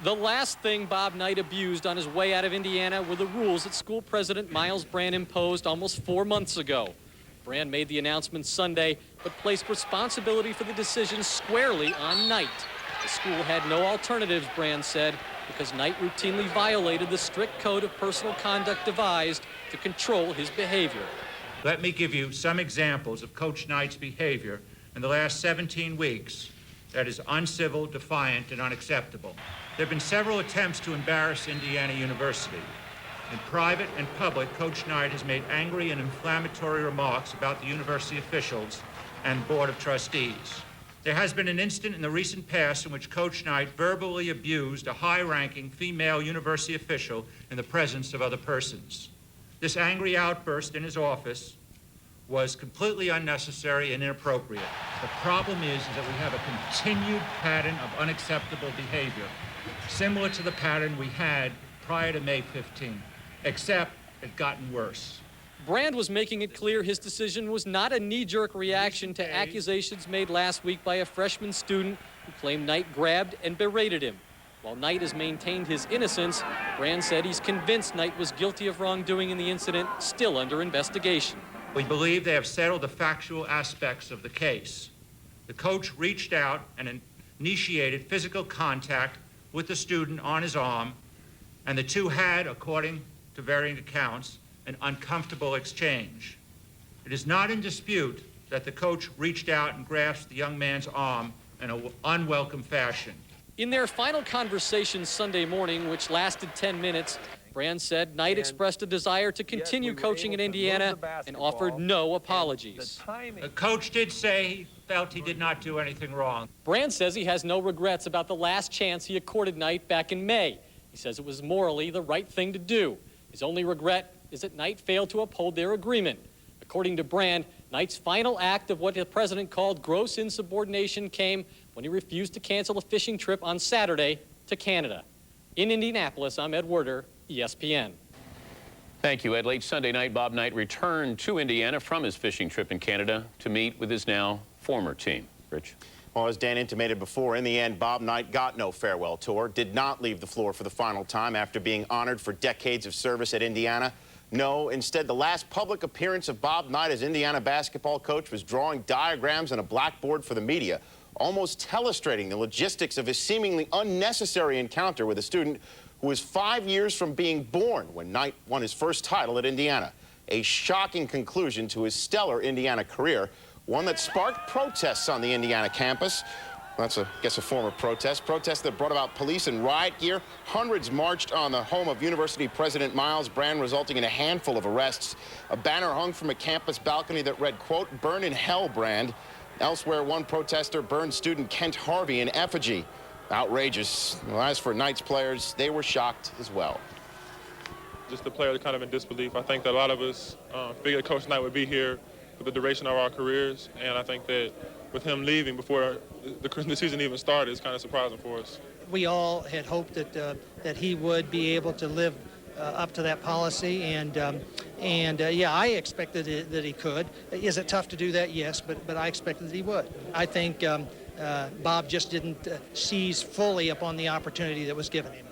The last thing Bob Knight abused on his way out of Indiana were the rules that school president Miles Brand imposed almost 4 months ago. Brand made the announcement Sunday, but placed responsibility for the decision squarely on Knight. The school had no alternatives, Brand said, because Knight routinely violated the strict code of personal conduct devised to control his behavior. Let me give you some examples of Coach Knight's behavior in the last 17 weeks that is uncivil, defiant, and unacceptable. There have been several attempts to embarrass Indiana University. In private and public, Coach Knight has made angry and inflammatory remarks about the university officials and Board of Trustees. There has been an incident in the recent past in which Coach Knight verbally abused a high-ranking female university official in the presence of other persons. This angry outburst in his office was completely unnecessary and inappropriate. The problem is that we have a continued pattern of unacceptable behavior, similar to the pattern we had prior to May 15, except it's gotten worse. Brand was making it clear his decision was not a knee-jerk reaction to accusations made last week by a freshman student who claimed Knight grabbed and berated him. While Knight has maintained his innocence, Brand said he's convinced Knight was guilty of wrongdoing in the incident, still under investigation. We believe they have settled the factual aspects of the case. The coach reached out and initiated physical contact with the student on his arm, and the two had, according to varying accounts, an uncomfortable exchange. It is not in dispute that the coach reached out and grasped the young man's arm in an unwelcome fashion. In their final conversation Sunday morning, which lasted 10 minutes, Brand said Knight expressed a desire to continue coaching in Indiana and offered no apologies. The coach did say he felt he did not do anything wrong. Brand says he has no regrets about the last chance he accorded Knight back in May. He says it was morally the right thing to do. His only regret is that Knight failed to uphold their agreement. According to Brand, Knight's final act of what the president called gross insubordination came when he refused to cancel a fishing trip on Saturday to Canada. In Indianapolis, I'm Ed Werder, ESPN. Thank you, Ed. Late Sunday night, Bob Knight returned to Indiana from his fishing trip in Canada to meet with his now former team. Rich? Well, as Dan intimated before, in the end, Bob Knight got no farewell tour, did not leave the floor for the final time after being honored for decades of service at Indiana. No, instead, the last public appearance of Bob Knight as Indiana basketball coach was drawing diagrams on a blackboard for the media, almost illustrating the logistics of his seemingly unnecessary encounter with a student who was 5 years from being born when Knight won his first title at Indiana. A shocking conclusion to his stellar Indiana career, one that sparked protests on the Indiana campus. That's, I guess, a form of protest that brought about police and riot gear. Hundreds marched on the home of University President Miles Brand, resulting in a handful of arrests. A banner hung from a campus balcony that read, quote, "Burn in hell, Brand." Elsewhere, one protester burned student Kent Harvey in effigy. Outrageous. Well, as for Knight's players, they were shocked as well. Just the players kind of in disbelief. I think that a lot of us figured Coach Knight would be here for the duration of our careers, and I think that with him leaving before the season even started, it's kind of surprising for us. We all had hoped that he would be able to live up to that policy, and yeah, I expected that he could. Is it tough to do that? Yes, but I expected that he would. I think Bob just didn't seize fully upon the opportunity that was given him.